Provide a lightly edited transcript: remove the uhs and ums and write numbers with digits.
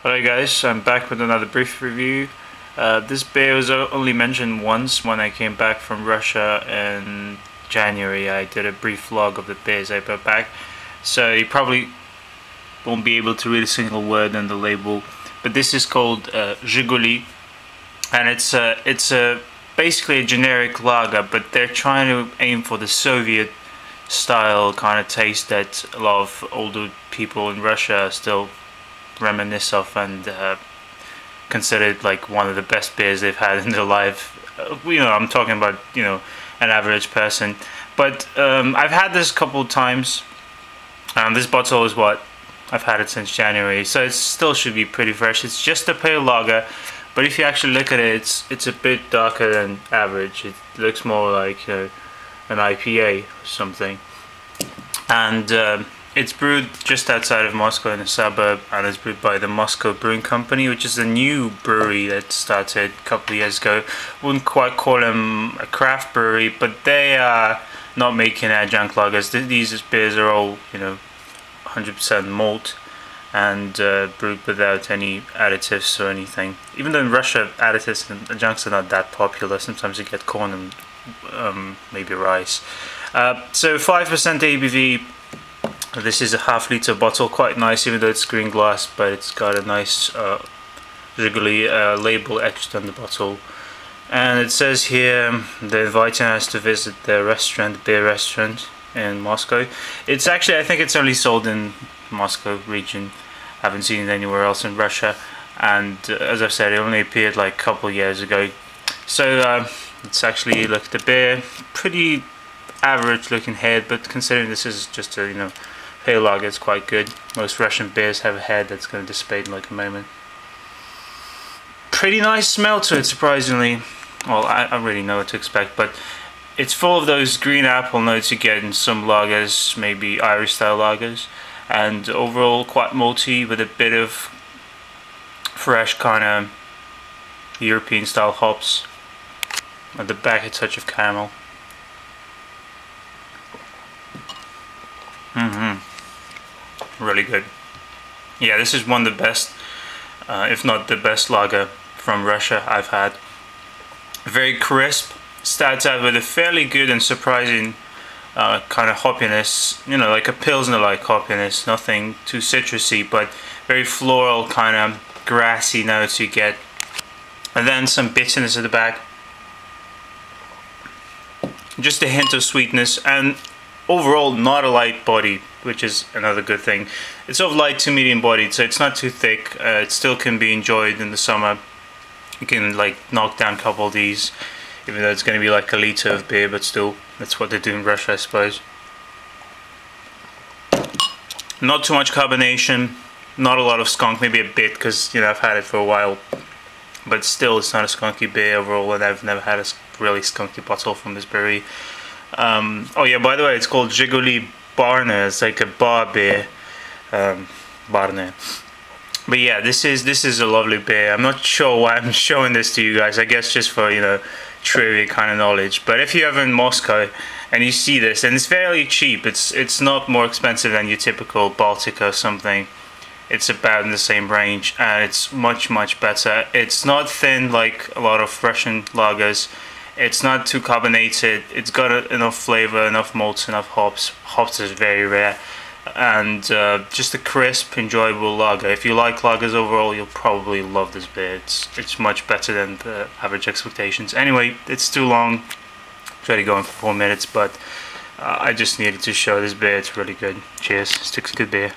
Hello guys, I'm back with another brief review. This beer was only mentioned once when I came back from Russia in January. I did a brief vlog of the beers I brought back, so you probably won't be able to read a single word on the label. But this is called Zhiguli, and it's basically a generic lager, but they're trying to aim for the Soviet style kind of taste that a lot of older people in Russia still reminisce of and consider it like one of the best beers they've had in their life. I'm talking about an average person, but I've had this a couple of times. This bottle is what I've had it since January, so it still should be pretty fresh. It's just a pale lager, but if you actually look at it, it's a bit darker than average. It looks more like an IPA or something, and it's brewed just outside of Moscow in a suburb, and it's brewed by the Moscow Brewing Company, which is a new brewery that started a couple of years ago. Wouldn't quite call them a craft brewery, but they are not making adjunct lagers. These beers are all 100% malt and brewed without any additives or anything. Even though in Russia additives and adjuncts are not that popular, sometimes you get corn and maybe rice. So 5% ABV. This is a half-liter bottle, quite nice, even though it's green glass, but it's got a nice Zhiguli label etched on the bottle. And it says here they're inviting us to visit their restaurant, beer restaurant in Moscow. It's actually, I think it's only sold in Moscow region. I haven't seen it anywhere else in Russia. And as I've said, it only appeared like a couple of years ago. So let's actually look at the beer. Pretty average looking head, but considering this is just a pale lager, it's quite good. Most Russian beers have a head that's going to dissipate in like a moment. Pretty nice smell to it, surprisingly. Well, I don't really know what to expect, but it's full of those green apple notes you get in some lagers, maybe Irish style lagers, and overall quite malty with a bit of fresh kind of European style hops. At the back, a touch of caramel. Really good. Yeah, this is one of the best, if not the best lager from Russia I've had. Very crisp, starts out with a fairly good and surprising kind of hoppiness, like a Pilsner-like hoppiness, nothing too citrusy, but very floral kind of grassy notes you get. And then some bitterness at the back. Just a hint of sweetness, and overall not a light body, which is another good thing. It's sort of light to medium bodied, so it's not too thick. It still can be enjoyed in the summer. You can like knock down a couple of these, even though it's going to be like a liter of beer, but still, that's what they do in Russia, I suppose. Not too much carbonation, not a lot of skunk, maybe a bit, because I've had it for a while, but still it's not a skunky beer overall, and I've never had a really skunky bottle from this brewery. Oh yeah, by the way, it's called Жигули Барное. It's like a bar beer, Barnoye. But yeah, this is a lovely beer. I'm not sure why I'm showing this to you guys. I guess just for trivia kind of knowledge. But if you're ever in Moscow and you see this, and it's fairly cheap. It's not more expensive than your typical Baltic or something. It's about in the same range, and it's much better. It's not thin like a lot of Russian lagers. It's not too carbonated. It's got enough flavor, enough malts, enough hops. Hops is very rare, and just a crisp, enjoyable lager. If you like lagers overall, you'll probably love this beer. It's much better than the average expectations. Anyway, it's too long. It's already going for 4 minutes, but I just needed to show this beer. It's really good. Cheers. It's a good beer.